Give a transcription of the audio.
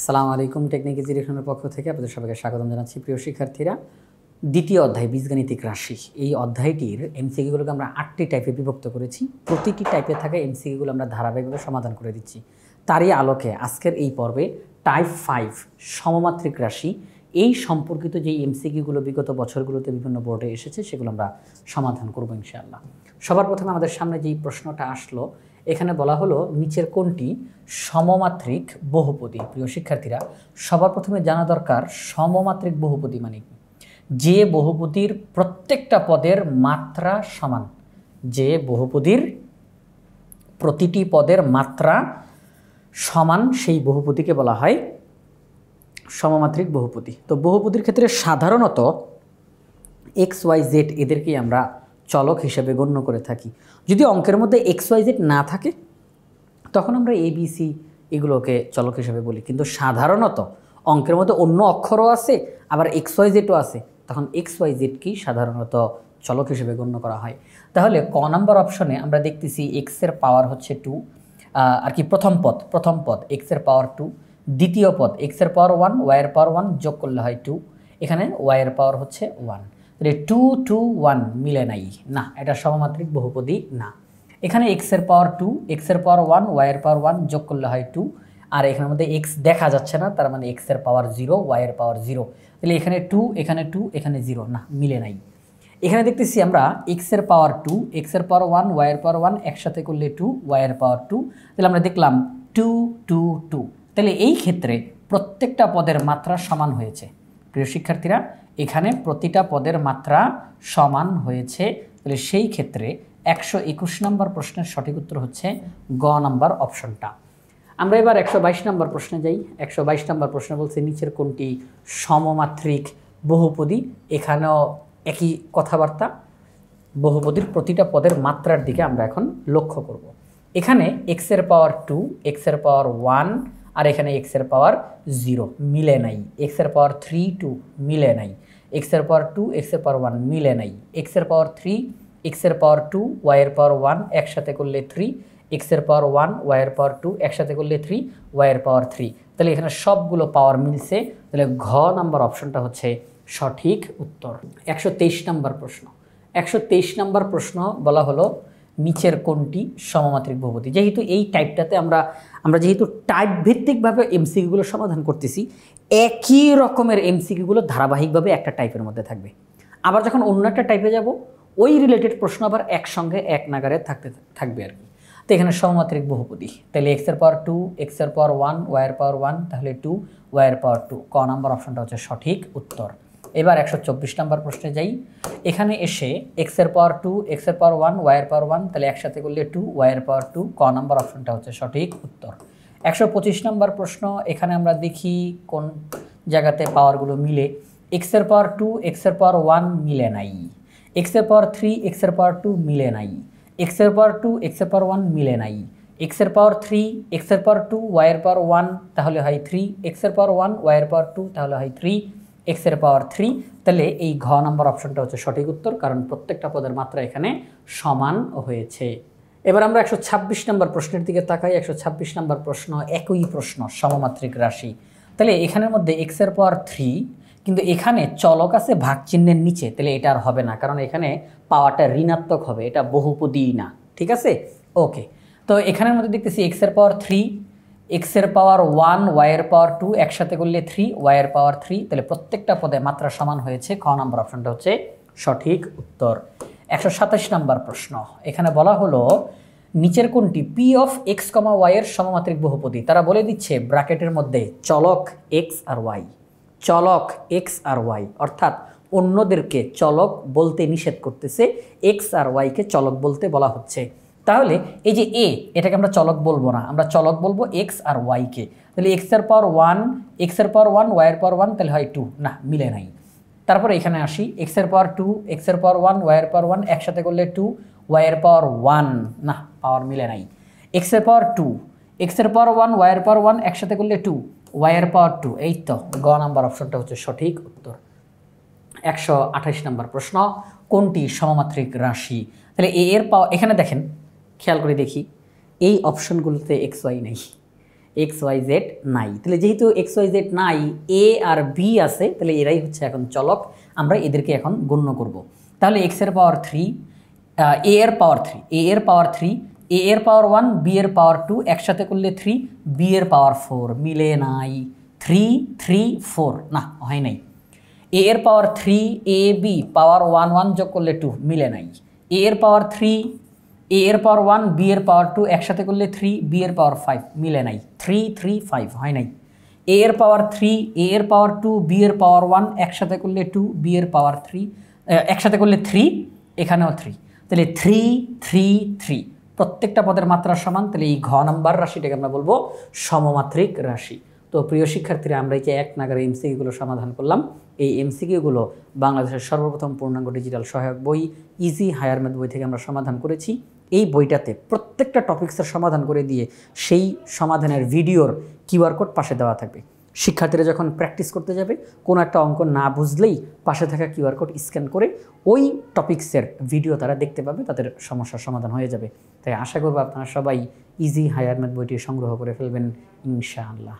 আসসালামু আলাইকুম। টেকনিক এডুকেশনের পক্ষ থেকে আপনাদের সবাইকে স্বাগতম জানাচ্ছি। প্রিয় শিক্ষার্থীরা, দ্বিতীয় অধ্যায় বীজগাণিতিক রাশি, এই অধ্যায়টির এমসিকিউগুলোকে আমরা 8টি টাইপে বিভক্ত করেছি। প্রতিটি টাইপে থাকা এমসিকিউগুলো আমরা ধারাবাহিকভাবে সমাধান করে দিচ্ছি। তারই আলোকে আজকের এই পর্বে টাইপ 5 সমমাত্রিক রাশি এই সম্পর্কিত যে এমসিকিউগুলো বিগত বছরগুলোতে বিভিন্ন বোর্ডে এসেছে সেগুলো আমরা সমাধান করব ইনশাআল্লাহ। সবার প্রথমে আমাদের সামনে যেই প্রশ্নটা আসলো, এখানে বলা হলো নিচের কোনটি সমমাত্রিক বহুপদী। প্রিয় শিক্ষার্থীরা, সবার প্রথমে জানা দরকার সমমাত্রিক বহুপদী মানে কি। যে বহুপদীর প্রত্যেকটা পদের মাত্রা সমান, যে বহুপদীর প্রতিটি পদের মাত্রা সমান, সেই বহুপদীকে বলা হয় সমমাত্রিক বহুপদী। তো বহুপদীর ক্ষেত্রে সাধারণত এক্স ওয়াই জেড এদেরকেই আমরা চলক হিসেবে গণ্য করে থাকি। যদি অঙ্কের মধ্যে এক্স ওয়াই জেড না থাকে তখন আমরা এ বি সি এগুলোকে চলক হিসেবে বলি, কিন্তু সাধারণত অঙ্কের মধ্যে অন্য অক্ষরও আছে আবার এক্স ওয়াই জেডও আছে, তখন এক্স ওয়াই জেডকেই সাধারণত চলক হিসেবে গণ্য করা হয়। তাহলে ক নাম্বার অপশনে আমরা দেখতেছি এক্সের পাওয়ার হচ্ছে 2, আর কি প্রথম পদ এক্সের পাওয়ার 2, দ্বিতীয় পদ এক্সের পাওয়ার 1, ওয়াইয়ের পাওয়ার 1 যোগ করলে হয় 2, এখানে ওয়াইয়ের পাওয়ার হচ্ছে 1। তাহলে 2 2 1 মিলে নাই, না এটা সমমাত্রিক বহুপদী না। এখানে এক্সের পাওয়ার 2, এক্সের পাওয়ার 1, ওয়াইয়ের পাওয়ার 1 যোগ করলে হয় 2, আর এখানের মধ্যে এক্স দেখা যাচ্ছে না, তার মানে এক্সের পাওয়ার 0, ওয়াইয়ের পাওয়ার 0। তাহলে এখানে 2, এখানে 2, এখানে 0, না মিলে নাই। এখানে দেখতেছি আমরা এক্সের পাওয়ার 2, এক্সের পাওয়ার 1, ওয়াইয়ের পাওয়ার 1 একসাথে করলে 2, ওয়াইয়ের পাওয়ার 2। তাহলে আমরা দেখলাম 2 2 2। তাহলে এই ক্ষেত্রে প্রত্যেকটা পদের মাত্রা সমান হয়েছে। প্রিয় শিক্ষার্থীরা, এখানে প্রতিটা পদের মাত্রা সমান হয়েছে। তাহলে সেই ক্ষেত্রে 121 নম্বর প্রশ্নের সঠিক উত্তর হচ্ছে গ নাম্বার অপশনটা। আমরা এবার 122 নম্বর প্রশ্নে যাই। 122 নম্বর প্রশ্ন বলছে নিচের কোনটি সমমাত্রিক বহুপদী। এখানেও একই কথাবার্তা, বহুপদীর প্রতিটা পদের মাত্রার দিকে আমরা এখন লক্ষ্য করব। এখানে এক্সের পাওয়ার 2, এক্সের পাওয়ার 1, আর এখানে এক্সের পাওয়ার 0 মিলে নাই। এক্সের পাওয়ার 3 2 মিলে নাই। এক্সের পাওয়ার 2, এক্সের পাওয়ার 1 মিলে নাই। এক্সের পাওয়ার 3, এক্সের পাওয়ার 2, ওয়াইয়ের পাওয়ার 1 একসাথে করলে 3, এক্সের পাওয়ার 1, ওয়াইয়ের পাওয়ার 2 একসাথে করলে 3, ওয়াইয়ের পাওয়ার 3। তাহলে এখানে সবগুলো পাওয়ার মিলছে। তাহলে ঘ নাম্বার অপশনটা হচ্ছে সঠিক উত্তর। 123 নম্বর প্রশ্ন। 123 নম্বর প্রশ্ন বলা হলো নিচের কোনটি সমমাত্রিক বহুপদী। যেহেতু এই টাইপটাতে আমরা যেহেতু টাইপ ভিত্তিকভাবে এমসিকিউগুলো সমাধান করতেছি, একই রকমের এমসিকিউগুলো ধারাবাহিকভাবে একটা টাইপের মধ্যে থাকবে। আবার যখন অন্য একটা টাইপে যাব, ওই রিলেটেড প্রশ্ন আবার একসঙ্গে এক নাগারে থাকবে আর কি। তো এখানে সমমাত্রিক বহুপদী, তাহলে এক্সের পাওয়ার 2, এক্সের পাওয়ার 1, ওয়াইয়ের পাওয়ার 1, তাহলে 2, ওয়াইয়ের পাওয়ার 2। ক নাম্বার অপশনটা হচ্ছে সঠিক উত্তর। এবার 124 নম্বর প্রশ্নে যাই। এখানে এসে এক্সের পাওয়ার 2, এক্সের পাওয়ার 1, ওয়াইয়ের পাওয়ার 1, তাহলে একসাথে করলে 2, ওয়াইয়ের পাওয়ার 2। ক নাম্বার অপশনটা হচ্ছে সঠিক উত্তর। 125 নম্বর প্রশ্ন। এখানে আমরা দেখি কোন জায়গাতে পাওয়ারগুলো মিলে। এক্সের পাওয়ার 2, এক্সের পাওয়ার 1 মিলে নাই। এক্সের পাওয়ার 3, এক্সের পাওয়ার 2 মিলে নাই। এক্সের পাওয়ার 2, এক্সের পাওয়ার 1 মিলে নাই। এক্সের পাওয়ার 3, এক্সের পাওয়ার 2, ওয়াইয়ের পাওয়ার 1, তাহলে হয় 3, এক্সের পাওয়ার 1, ওয়াইয়ের পাওয়ার 2, তাহলে হয় 3, এক্সের পাওয়ার 3। তাহলে এই ঘ নাম্বার অপশনটা হচ্ছে সঠিক উত্তর, কারণ প্রত্যেকটা পদের মাত্রা এখানে সমান হয়েছে। এবার আমরা 126 নম্বর প্রশ্নের দিকে তাকাই। 126 নম্বর প্রশ্ন একই প্রশ্ন, সমমাত্রিক রাশি। তাহলে এখানের মধ্যে এক্সের পাওয়ার 3, কিন্তু এখানে চলক আছে ভাগ চিহ্নের নিচে, তাহলে এটা আর হবে না, কারণ এখানে পাওয়ারটা ঋণাত্মক হবে, এটা বহুপদী না। ঠিক আছে, ওকে। তো এখানের মধ্যে দেখতেছি এক্সের পাওয়ার 3, এক্সের পাওয়ার 1, ওয়াইয়ের পাওয়ার 2 একসাথে করলে 3, ওয়াইয়ের পাওয়ার 3। তাহলে প্রত্যেকটা পদে মাত্রা সমান হয়েছে। খ নাম্বার অপশনটা হচ্ছে সঠিক উত্তর। 127 নম্বর প্রশ্ন। এখানে বলা হলো নিচের কোনটি P of X comma Y এর সমমাত্রিক বহুপদী। তারা বলে দিচ্ছে ব্র্যাকেটের মধ্যে চলক এক্স আর ওয়াই, চলক এক্স আর ওয়াই, অর্থাৎ অন্যদেরকে চলক বলতে নিষেধ করতেছে, এক্স আর ওয়াইকে চলক বলতে বলা হচ্ছে। তাহলে এই যে এ, এটাকে আমরা চলক বলবো না, আমরা চলক বলবো এক্স আর ওয়াইকে। তাহলে এক্সের পাওয়ার 1, এক্সের পাওয়ার 1, ওয়াইয়ের পাওয়ার 1, তাহলে হয় 2, না মিলে নাই। তারপরে এখানে আসি, এক্সের পাওয়ার 2, এক্সের পাওয়ার 1, ওয়াইয়ের পাওয়ার 1 একসাথে করলে 2, ওয়াইয়ের পাওয়ার 1, না পাওয়ার মিলে নাই। এক্সের পাওয়ার 2, এক্সের পাওয়ার 1, ওয়াইয়ের পাওয়ার 1 একসাথে করলে 2, ওয়াইয়ের পাওয়ার 2। এই তো গ নাম্বার অপশনটা হচ্ছে সঠিক উত্তর। 128 নম্বর প্রশ্ন কোনটি সমমাত্রিক রাশি। তাহলে এ এর পাওয়ার, এখানে দেখেন খেয়াল করে দেখি, এই অপশনগুলোতে এক্স ওয়াই নেই, এক্স ওয়াই জেড নাই। তাহলে যেহেতু এক্স ওয়াই জেড নাই, এ আর বি আছে, তাহলে এরাই হচ্ছে এখন চলক, আমরা এদেরকে এখন গণ্য করব। তাহলে এক্স এর পাওয়ার 3, এ এর পাওয়ার 3, এ এর পাওয়ার 3, এ এর পাওয়ার 1, বি এর পাওয়ার 2, একসাথে করলে 3, বি এর পাওয়ার 4, মিলে নাই। 3 3 4 না, হয় নাই। এ এর পাওয়ার 3, এ বি পাওয়ার 1 1 যোগ করলে 2, মিলে নাই। এ এর পাওয়ার 3, এ এর পাওয়ার 1, বি এর পাওয়ার 2, একসাথে করলে 3, বি এর পাওয়ার 5, মিলে নাই। 3 3 5, হয় নাই। এ এর পাওয়ার 3, এ এর পাওয়ার 2, বি এর পাওয়ার 1, একসাথে করলে 2, বি এর পাওয়ার 3, একসাথে করলে 3, এখানেও 3, তাহলে 3 3 3, প্রত্যেকটা পদের মাত্রা সমান। তাহলে এই ঘ নাম্বার রাশিটাকে আমরা বলবো সমমাত্রিক রাশি। তো প্রিয় শিক্ষার্থীরা, আমরা এই যে এক নাগারে এমসিকিউগুলো সমাধান করলাম, এই এমসিকিউগুলো বাংলাদেশের সর্বপ্রথম পূর্ণাঙ্গ ডিজিটাল সহায়ক বই ইজি হায়ার ম্যাথ বই থেকে আমরা সমাধান করেছি। এই বইটাতে প্রত্যেকটা টপিক্সের সমাধান করে দিয়ে সেই সমাধানের ভিডিওর কিউআর কোড পাশে দেওয়া থাকবে। শিক্ষার্থীরা যখন প্র্যাকটিস করতে যাবে, কোনো একটা অঙ্ক না বুঝলেই পাশে থাকা কিউআর কোড স্ক্যান করে ওই টপিক্সের ভিডিও তারা দেখতে পাবে, তাদের সমস্যার সমাধান হয়ে যাবে। তাই আশা করব আপনারা সবাই ইজি হায়ার ম্যাথ বইটি সংগ্রহ করে ফেলবেন ইনশাআল্লাহ।